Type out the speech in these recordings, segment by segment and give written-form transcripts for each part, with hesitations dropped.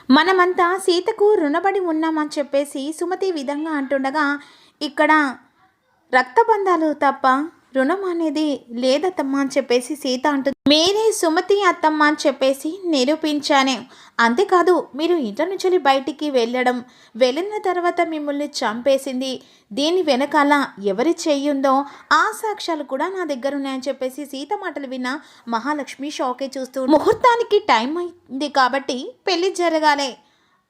మనమంతా సీతకు రుణపడి ఉన్నామని చెప్పేసి సుమతి విధంగా అంటుండగా ఇక్కడ రక్తబంధాలు తప్ప రుణం అనేది లేదత్తమ్మ అని చెప్పేసి సీత అంటుంది. మీరే సుమతి అత్తమ్మ అని చెప్పేసి నిరూపించానే. అంతేకాదు మీరు ఇంట్లో నుంచి బయటికి వెళ్ళిన తర్వాత మిమ్మల్ని చంపేసింది. దీని వెనకాల ఎవరి చెయ్యుందో ఆ సాక్ష్యాలు కూడా నా దగ్గర ఉన్నాయని చెప్పేసి సీత మాటలు విన్న మహాలక్ష్మి షాకే చూస్తూ, ముహూర్తానికి టైం అయింది కాబట్టి పెళ్లి జరగాలి,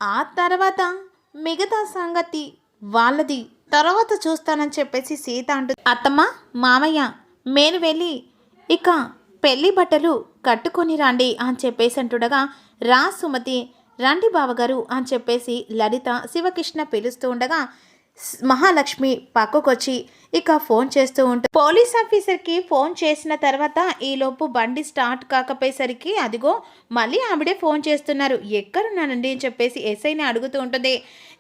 ఆ తర్వాత మిగతా సంగతి వాళ్ళది తర్వాత చూస్తానని చెప్పేసి సీత అంటుంది. అత్తమ్మ మామయ్య నేను వెళ్ళి ఇక పెళ్లి బట్టలు కట్టుకొని రండి అని చెప్పేసి అంటుండగా, రా సుమతి రండి బావగారు అని చెప్పేసి లలిత శివకృష్ణ పిలుస్తూ ఉండగా మహాలక్ష్మి పక్కకొచ్చి ఇక ఫోన్ చేస్తూ ఉంటుంది. పోలీస్ ఆఫీసర్కి ఫోన్ చేసిన తర్వాత ఈలోపు బండి స్టార్ట్ కాకపోయేసరికి అదిగో మళ్ళీ ఆవిడే ఫోన్ చేస్తున్నారు. ఎక్కడున్నానండి అని చెప్పేసి ఎస్ఐని అడుగుతూ ఉంటుంది.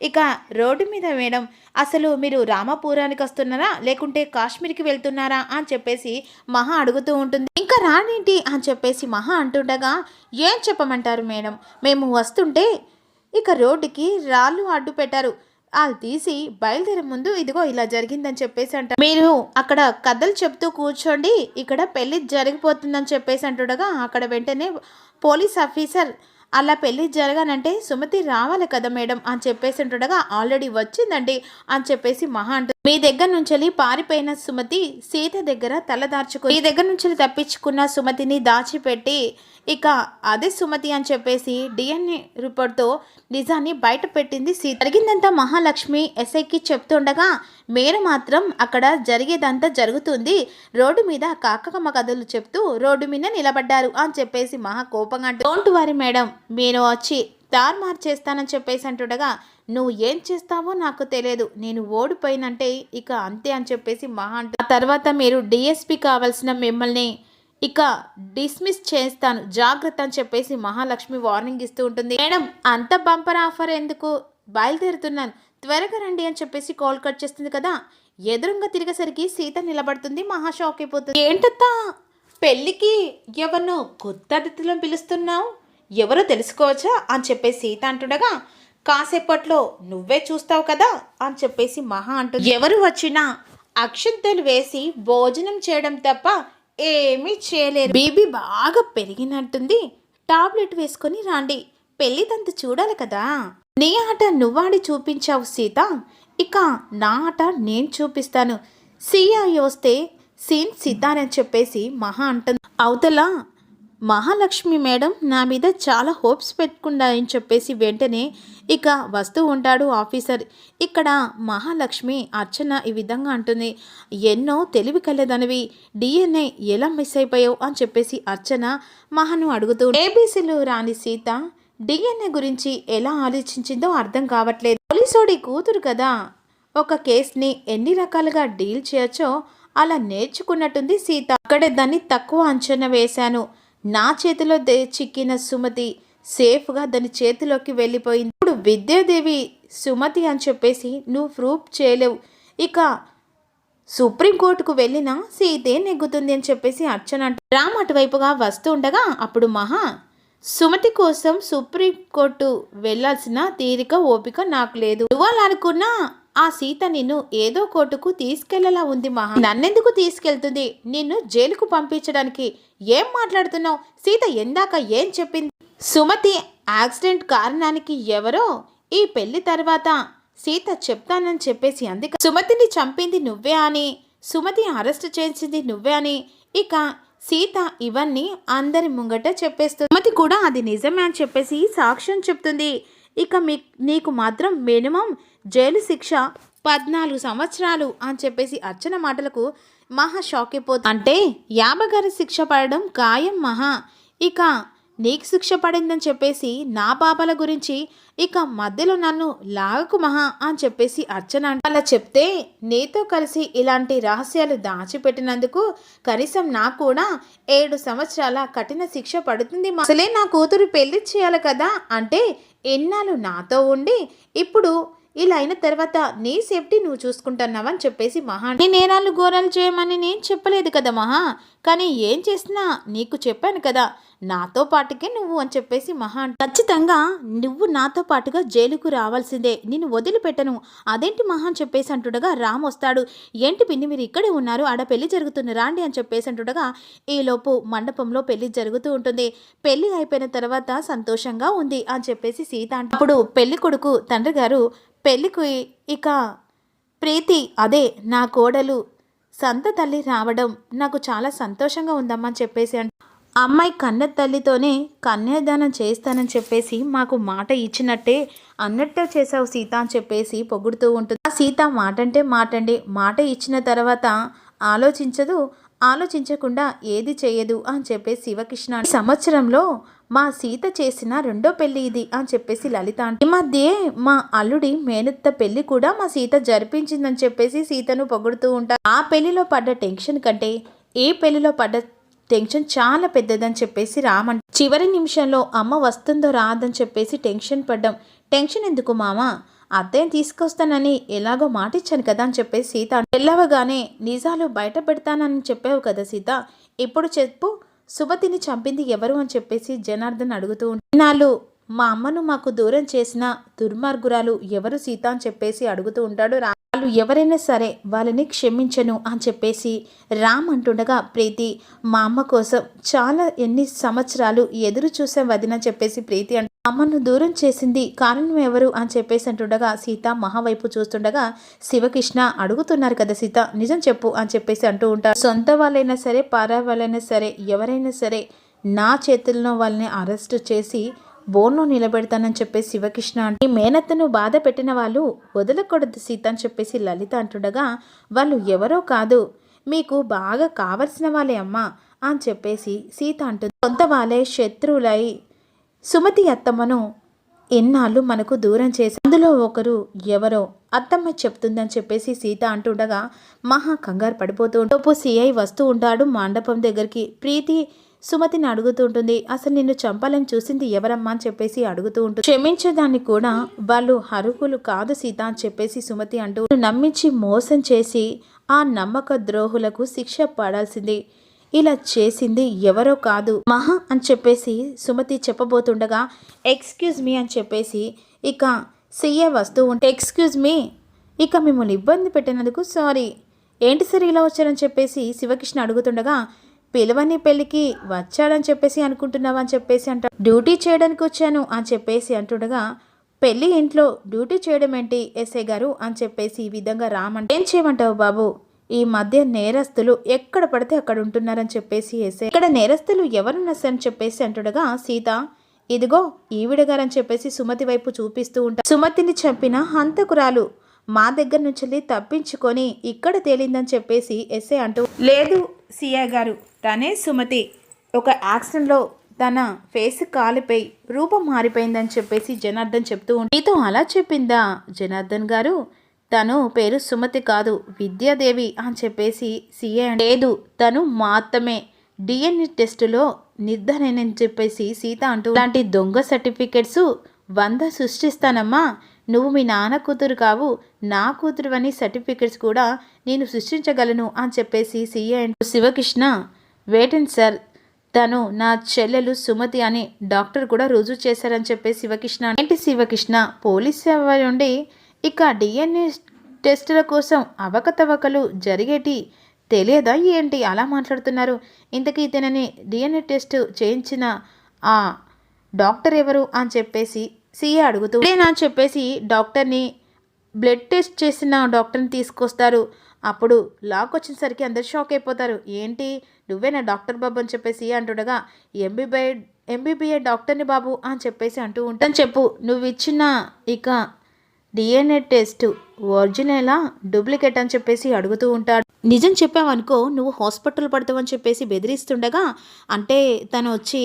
ఇక రోడ్డు మీద మేడం, అసలు మీరు రామాపురానికి వస్తున్నారా లేకుంటే కాశ్మీర్కి వెళ్తున్నారా అని చెప్పేసి మహా అడుగుతూ ఉంటుంది. ఇంకా రానేంటి అని చెప్పేసి మహా అంటుండగా, ఏం చెప్పమంటారు మేడం, మేము వస్తుంటే ఇక రోడ్డుకి రాళ్ళు అడ్డు పెట్టారు, వాళ్ళు తీసి బయలుదేరే ముందు ఇదిగో ఇలా జరిగిందని చెప్పేసి అంటారు. మీరు అక్కడ కథలు చెప్తూ కూర్చోండి, ఇక్కడ పెళ్లి జరిగిపోతుందని చెప్పేసి అంటుండగా అక్కడ వెంటనే పోలీస్ ఆఫీసర్, అలా పెళ్లి జరగానంటే సుమతి రావాలి కదా మేడం అని చెప్పేసి ఉంటుండగా, ఆల్రెడీ వచ్చిందండి అని చెప్పేసి మహా అంటుంది. మీ దగ్గర నుంచి పారిపోయిన సుమతి సీత దగ్గర తలదార్చుకుని మీ దగ్గర నుంచి తప్పించుకున్న సుమతిని దాచిపెట్టి ఇక అదే సుమతి అని చెప్పేసి డిఎన్ఏ రిపోర్ట్తో నిజాన్ని బయట పెట్టింది సీత. జరిగిందంతా మహాలక్ష్మి ఎస్ఐకి చెప్తుండగా, మీరు మాత్రం అక్కడ జరిగేదంతా జరుగుతుంది, రోడ్డు మీద కాకమ్మ కథలు చెప్తూ రోడ్డు మీద నిలబడ్డారు అని చెప్పేసి మహా కోపంగా అంటూ, డోంట్ వరీ మేడం, మీరు వచ్చి తారుమారు చేస్తానని చెప్పేసి అంటుండగా, నువ్వు ఏం చేస్తావో నాకు తెలియదు, నేను ఓడిపోయినంటే ఇక అంతే అని చెప్పేసి మహా అంటూ, ఆ తర్వాత మీరు డిఎస్పీ కావాల్సిన మిమ్మల్ని ఇక డిస్మిస్ చేస్తాను జాగ్రత్త అని చెప్పేసి మహాలక్ష్మి వార్నింగ్ ఇస్తూ ఉంటుంది. మేడం అంత బంపర్ ఆఫర్ ఎందుకు, బయలుదేరుతున్నాను త్వరగా రండి అని చెప్పేసి కాల్ కట్ చేస్తుంది కదా. ఎదురుగా తిరిగేసరికి సీత నిలబడుతుంది. మహా షాక్ అయిపోతుంది. ఏంటత్తా పెళ్ళికి ఎవరినో కొత్త అతిథులను పిలుస్తున్నావు, ఎవరో తెలుసుకోవచ్చా అని చెప్పేసి సీత అంటుండగా, కాసేపట్లో నువ్వే చూస్తావు కదా అని చెప్పేసి మహా అంటుంది. ఎవరు వచ్చినా అక్షంతలు వేసి భోజనం చేయడం తప్ప ఏమీ చేయలేరు. బీబీ బాగా పెరిగినట్టుంది, టాబ్లెట్ వేసుకొని రాండి, పెళ్లి తంతు చూడాలి కదా. నీ ఆట నువ్వాడి చూపించావు సీత, ఇక నా ఆట నేను చూపిస్తాను, సిఐ వస్తే సీన్ సిద్ధారని చెప్పేసి మహా అంటుంది. అవతల మహాలక్ష్మి మేడం నా మీద చాలా హోప్స్ పెట్టుకున్నాయని చెప్పేసి వెంటనే ఇక వస్తూ ఉంటాడు ఆఫీసర్. ఇక్కడ మహాలక్ష్మి అర్చన ఈ విధంగా అంటుంది, ఎన్నో తెలివి కలదనివి, డిఎన్ఏ ఎలా మిస్ అయిపోయావు అని చెప్పేసి అర్చన మహాను అడుగుతూ, ఏబీసీలు రాని సీత డిఎన్ఏ గురించి ఎలా ఆలోచించిందో అర్థం కావట్లేదు. పోలీసోడి కూతురు కదా, ఒక కేసుని ఎన్ని రకాలుగా డీల్ చేయొచ్చో అలా నేర్చుకున్నట్టుంది సీత. అక్కడే దాన్ని తక్కువ అంచనా వేశాను, నా చేతిలో చిక్కిన సుమతి సేఫ్గా దాని చేతిలోకి వెళ్ళిపోయింది. ఇప్పుడు విద్యాదేవి సుమతి అని చెప్పేసి నువ్వు ప్రూఫ్ చేయలేవు, ఇక సుప్రీంకోర్టుకు వెళ్ళినా సీతే నెగ్గుతుంది అని చెప్పేసి అర్చన అంట. రామ్ అటువైపుగా వస్తూ ఉండగా అప్పుడు మహా, సుమతి కోసం సుప్రీంకోర్టు వెళ్లాల్సిన తీరిక ఓపిక నాకు లేదు, నువ్వు అలా అనుకున్నా ఆ సీత నిన్ను ఏదో కోర్టుకు తీసుకెళ్లేలా ఉంది మహా. నన్నెందుకు తీసుకెళ్తుంది, నిన్ను జైలుకు పంపించడానికి. ఏం మాట్లాడుతున్నావు, సీత ఎందాక ఏం చెప్పింది, సుమతి యాక్సిడెంట్ కారణానికి ఎవరో ఈ పెళ్లి తర్వాత సీత చెప్తానని చెప్పేసి అందుకే సుమతిని చంపింది నువ్వే అని, సుమతి అరెస్ట్ చేసింది నువ్వే అని ఇక సీత ఇవన్నీ అందరి ముంగట చెప్పేస్తుంది. సుమతి కూడా అది నిజమే అని చెప్పేసి సాక్ష్యం చెప్తుంది. ఇక నీకు మాత్రం మినిమం జైలు శిక్ష 14 సంవత్సరాలు అని చెప్పేసి అర్చన మాటలకు మహా షాక్ అయిపోతుంది. అంటే 50 గారి శిక్ష పడడం ఖాయం మహా, ఇక నీకు శిక్ష పడిందని చెప్పేసి నా పాపల గురించి ఇక మధ్యలో నన్ను లాగకు మహా అని చెప్పేసి అర్చన అంటే, అలా చెప్తే నీతో కలిసి ఇలాంటి రహస్యాలు దాచిపెట్టినందుకు కనీసం నాకు కూడా 7 సంవత్సరాల కఠిన శిక్ష పడుతుంది. అసలే నా కూతురు పెళ్లి చేయాలి కదా, అంటే ఎన్నాళ్ళు నాతో ఉండి ఇప్పుడు ఇలా అయిన తర్వాత నీ సేఫ్టీ నువ్వు చూసుకుంటున్నావని చెప్పేసి మహా, నీ నేరాలు ఘోరాలు చేయమని నేను చెప్పలేదు కదా మహా, కానీ ఏం చేసినా నీకు చెప్పాను కదా, నాతో పాటుకే నువ్వు అని చెప్పేసి మహా ఖచ్చితంగా నువ్వు నాతో పాటుగా జైలుకు రావాల్సిందే, నిన్ను వదిలిపెట్టను. అదేంటి మహా అని చెప్పేసి అంటుండగా రామ్ వస్తాడు. ఏంటి పిన్ని మీరు ఇక్కడే ఉన్నారు, ఆడ పెళ్లి జరుగుతుంది రాండి అని చెప్పేసి అంటుండగా ఈలోపు మండపంలో పెళ్లి జరుగుతూ ఉంటుంది. పెళ్లి అయిపోయిన తర్వాత సంతోషంగా ఉంది అని చెప్పేసి సీత అప్పుడు పెళ్లి కొడుకు తండ్రి గారు పెళ్లికి ఇక ప్రీతి అదే నా కోడలు సంత తల్లి రావడం నాకు చాలా సంతోషంగా ఉందమ్మా అని చెప్పేసి అమ్మాయి కన్న తల్లితోనే కన్యాదానం చేస్తానని చెప్పేసి మాకు మాట ఇచ్చినట్టే అన్నట్టే చేసావు సీత అని చెప్పేసి పొగుడుతూ ఉంటుంది. ఆ సీత మాట అంటే మాటండి, మాట ఇచ్చిన తర్వాత ఆలోచించకుండా ఏది చేయదు అని చెప్పేసి శివకృష్ణ సంవత్సరంలో మా సీత చేసిన రెండో పెళ్లి ఇది అని చెప్పేసి లలిత ఈ మధ్య మా అల్లుడి మేనత్త పెళ్లి కూడా మా సీత జరిపించిందని చెప్పేసి సీతను పొగుడుతూ ఉంటారు. ఆ పెళ్లిలో పడ్డ టెన్షన్ కంటే ఏ పెళ్లిలో పడ్డ టెన్షన్ చాలా పెద్దదని చెప్పేసి రామన్ చివరి నిమిషంలో అమ్మ వస్తుందో రాదని చెప్పేసి టెన్షన్ పడ్డాం. టెన్షన్ ఎందుకు మామ, అత్తయ్యని తీసుకొస్తానని ఎలాగో మాటిచ్చాను కదా అని చెప్పేసి సీత వెళ్ళవగానే నిజాలు బయట పెడతానని చెప్పావు కదా సీత, ఇప్పుడు చెప్పు సుమతిని చంపింది ఎవరు అని చెప్పేసి జనార్దన్ అడుగుతూ ఉంటాడు. మా అమ్మను మాకు దూరం చేసిన దుర్మార్గురాలు ఎవరు సీత అని చెప్పేసి అడుగుతూ ఉంటాడు. వాళ్ళు ఎవరైనా సరే వాళ్ళని క్షమించను అని చెప్పేసి రామ్ అంటుండగా ప్రీతి మా అమ్మ కోసం చాలా ఎన్ని సంవత్సరాలు ఎదురు చూసే వదిన చెప్పేసి ప్రీతి అమ్మను దూరం చేసింది కారణం ఎవరు అని చెప్పేసి అంటుండగా సీత మహావైపు చూస్తుండగా శివకృష్ణ అడుగుతున్నారు కదా సీత నిజం చెప్పు అని చెప్పేసి అంటూ ఉంటారు. సొంత వాళ్ళైనా సరే పారా వాళ్ళైనా సరే ఎవరైనా సరే నా చేతుల్లో వాళ్ళని అరెస్ట్ చేసి బోన్లో నిలబెడతానని చెప్పేసి శివకృష్ణ అంటే మేనత్తను బాధ పెట్టిన వాళ్ళు వదలకూడదు సీత అని చెప్పేసి లలిత అంటుండగా వాళ్ళు ఎవరో కాదు మీకు బాగా కావలసిన వాళ్ళే అమ్మా అని చెప్పేసి సీత అంటుంది. సొంత వాళ్ళే శత్రువులై సుమతి అత్తమ్మను ఎన్నాళ్ళు మనకు దూరం చేసి అందులో ఒకరు ఎవరో అత్తమ్మ చెప్తుందని చెప్పేసి సీత అంటుండగా మహా కంగారు పడిపోతూ ఉంటాడు. సిఐ వస్తూ ఉంటాడు మండపం దగ్గరికి. ప్రీతి సుమతిని అడుగుతుంటుంది, అసలు నిన్ను చంపాలని చూసింది ఎవరమ్మా అని చెప్పేసి అడుగుతూ ఉంటుంది. క్షమించేదాన్ని కూడా వాళ్ళు హరుకులు కాదు సీత అని చెప్పేసి సుమతి అంటూ నమ్మించి మోసం చేసి ఆ నమ్మక ద్రోహులకు శిక్ష పడాల్సింది, ఇలా చేసింది ఎవరో కాదు మహా అని చెప్పేసి సుమతి చెప్పబోతుండగా ఎక్స్క్యూజ్ మీ అని చెప్పేసి ఇక సీఏ వస్తూ ఉంటే ఎక్స్క్యూజ్ మీ, ఇక మిమ్మల్ని ఇబ్బంది పెట్టినందుకు సారీ. ఏంటి సరే ఇలా వచ్చారని చెప్పేసి శివకృష్ణ అడుగుతుండగా పిలవని పెళ్ళికి వచ్చాడని చెప్పేసి అనుకుంటున్నావా అని చెప్పేసి అంట. డ్యూటీ చేయడానికి వచ్చాను అని చెప్పేసి అంటుండగా పెళ్ళి ఇంట్లో డ్యూటీ చేయడం ఏంటి ఎస్ఐ గారు అని చెప్పేసి ఈ విధంగా రామంటే ఏం చేయమంటావు బాబు, ఈ మధ్య నేరస్తులు ఎక్కడ పడితే అక్కడ ఉంటున్నారని చెప్పేసి ఎస్ఐ ఇక్కడ నేరస్తులు ఎవరున్నారని చెప్పేసి అంటుండగా సీత ఇదిగో ఈవిడ గారని చెప్పేసి సుమతి వైపు చూపిస్తూ ఉంటారు. సుమతిని చంపిన హంతకురాలు మా దగ్గర నుంచి తప్పించుకొని ఇక్కడ తేలిందని చెప్పేసి ఎస్ఐ అంటూ లేదు సిఐ గారు, తనే సుమతి ఒక యాక్సిడెంట్లో తన ఫేస్ కాలిపోయి రూపం మారిపోయిందని చెప్పేసి జనార్దన్ చెప్తూ ఉంటే నీతో అలా చెప్పిందా జనార్దన్ గారు, తను పేరు సుమతి కాదు విద్యాదేవి అని చెప్పేసి సిఐ లేదు తను మాత్రమే డిఎన్ఏ టెస్టులో నిర్ధారణని చెప్పేసి సీత అంటూ ఇలాంటి దొంగ సర్టిఫికెట్స్ 100 సృష్టిస్తానమ్మా, నువ్వు మీ నాన్న కూతురు కావు నా కూతురు అని సర్టిఫికెట్స్ కూడా నేను సృష్టించగలను అని చెప్పేసి సీఏ అంటూ శివకృష్ణ వేటన్ సార్ తను నా చెల్లెలు సుమతి అని డాక్టర్ కూడా రుజువు చేశారని చెప్పేసి శివకృష్ణ ఏంటి శివకృష్ణ పోలీసు ఉండి ఇక డిఎన్ఏ టెస్టుల కోసం అవకతవకలు జరిగేటి తెలియదా ఏంటి అలా మాట్లాడుతున్నారు, ఇంతకీ ఇతనని డిఎన్ఏ టెస్ట్ చేయించిన ఆ డాక్టర్ ఎవరు అని చెప్పేసి సీఏ అడుగుతూ అని చెప్పేసి డాక్టర్ని బ్లడ్ టెస్ట్ చేసిన డాక్టర్ని తీసుకొస్తారు. అప్పుడు లాక్ వచ్చేసరికి అందరు షాక్ అయిపోతారు, ఏంటి నువ్వేనా డాక్టర్ బాబు అని చెప్పేసి అంటుండగా ఎంబీబీఏ డాక్టర్ని బాబు అని చెప్పేసి అంటూ ఉంటాను. చెప్పు నువ్వు ఇచ్చిన ఇక డిఎన్ఏ టెస్ట్ ఒరిజినలా డూప్లికేట్ అని చెప్పేసి అడుగుతూ ఉంటాడు. నిజం చెప్పావనుకో నువ్వు హాస్పిటల్ పడతావని చెప్పేసి బెదిరిస్తుండగా అంటే తను వచ్చి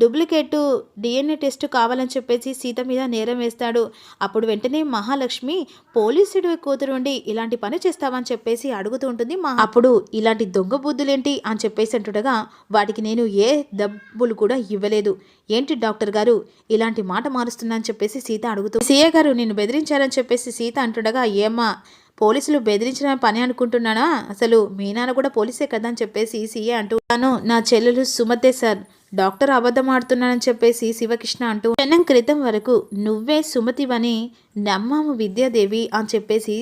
డూప్లికేట్ డిఎన్ఏ టెస్ట్ కావాలని చెప్పేసి సీత మీద నేరం వేస్తాడు. అప్పుడు వెంటనే మహాలక్ష్మి పోలీసుడి కూతురు ఉండి ఇలాంటి పని చేస్తావని చెప్పేసి అడుగుతూ ఉంటుంది. అప్పుడు ఇలాంటి దొంగ బుద్ధులేంటి అని చెప్పేసి అంటుండగా వాటికి నేను ఏ డబ్బులు కూడా ఇవ్వలేదు, ఏంటి డాక్టర్ గారు ఇలాంటి మాట మారుస్తున్నా అని చెప్పేసి సీత అడుగుతూ సీఏ గారు నిన్ను బెదిరించారని చెప్పేసి సీత అంటుండగా ఏమ్మా పోలీసులు బెదిరించిన పని అనుకుంటున్నానా, అసలు మీ నాన్న కూడా పోలీసే కదా అని చెప్పేసి సీఏ అంటూ నా చెల్లెలు సుమతే సార్ డాక్టర్ అబద్ధం ఆడుతున్నానని చెప్పేసి శివకృష్ణ అంటూ క్షణం క్రితం వరకు నువ్వే సుమతివని నమ్మాము విద్యాదేవి అని చెప్పేసి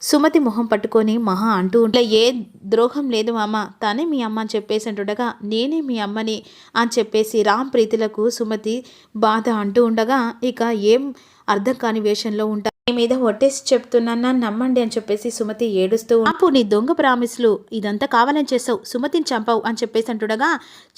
సుమతి మొహం పట్టుకొని మహా అంటూ ఉంటే ఏ ద్రోహం లేదు మామ, తనే మీ అమ్మ అని చెప్పేసి అంటుండగా నేనే మీ అమ్మని అని చెప్పేసి రామ్ ప్రీతిలకు సుమతి బాధ అంటూ ఉండగా ఇక ఏం అర్థం కాని వేషంలో ఉంటా మీ మీద ఒట్టేసి చెప్తున్నాను నమ్మండి అని చెప్పేసి సుమతి ఏడుస్తూ అప్పు నీ దొంగ ప్రామిస్లు ఇదంతా కావాలని చేసావు, సుమతిని చంపావు అని చెప్పేసి అంటుండగా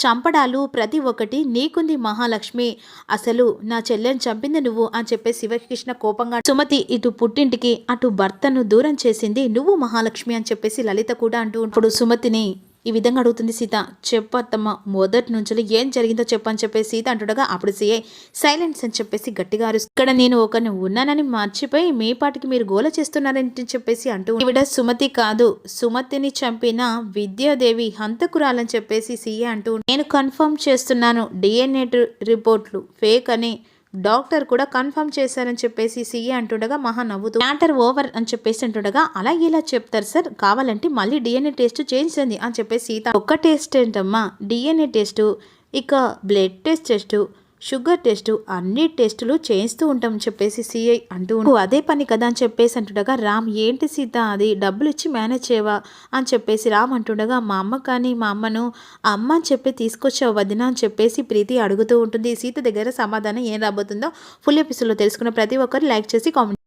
చంపడాలు ప్రతి ఒక్కటి నీకుంది మహాలక్ష్మి, అసలు నా చెల్లెని చంపింది నువ్వు అని చెప్పేసి శివకృష్ణ కోపంగా సుమతి ఇటు పుట్టింటికి అటు భర్తను దూరం చేసింది నువ్వు మహాలక్ష్మి అని చెప్పేసి లలిత కూడా అంటూ ఇప్పుడు సుమతిని ఈ విధంగా అడుగుతుంది సీత. చెప్పత్తమ్మ, మొదటి నుంచి ఏం జరిగిందో చెప్పని చెప్పేసి సీత అంటుండగా అప్పుడు సీఐ సైలెన్స్ అని చెప్పేసి గట్టిగా అరుస్తూ ఇక్కడ నేను ఒకరిని ఉన్నానని మర్చిపోయి మీ పాటికి మీరు గోల చేస్తున్నారని చెప్పేసి అంటూ ఈవిడ సుమతి కాదు, సుమతిని చంపిన విద్యాదేవి హంతకురాలని చెప్పేసి సీఐ అంటూ నేను కన్ఫర్మ్ చేస్తున్నాను, డిఎన్ఏ రిపోర్ట్లు ఫేక్ అని డాక్టర్ కూడా కన్ఫర్మ్ చేశారని చెప్పేసి సీఏ అంటుండగా మహా నవ్వుతూ మ్యాటర్ ఓవర్ అని చెప్పేసి అంటుండగా అలా ఇలా చెప్తారు సార్, కావాలంటే మళ్ళీ డిఎన్ఏ టెస్ట్ చేయించండి అని చెప్పేసి సీత ఒక్క టెస్ట్ ఏంటమ్మా, డిఎన్ఏ టెస్టు ఇక బ్లడ్ టెస్ట్ షుగర్ టెస్ట్ అన్ని టెస్టులు చేయిస్తూ ఉంటాం చెప్పేసి సీఐ అంటూ అదే పని కదా అని చెప్పేసి అంటుండగా రామ్ ఏంటి సీత అది డబ్బులు ఇచ్చి మేనేజ్ చేయవా అని చెప్పేసి రామ్ అంటుండగా మా అమ్మ కానీ మా అమ్మను అమ్మ అని చెప్పి తీసుకొచ్చావు వదిన అని చెప్పేసి ప్రీతి అడుగుతూ ఉంటుంది. సీత దగ్గర సమాధానం ఏం రాబోతుందో ఫుల్ ఎపిసోడ్లో తెలుసుకున్న ప్రతి ఒక్కరు లైక్ చేసి కామెంట్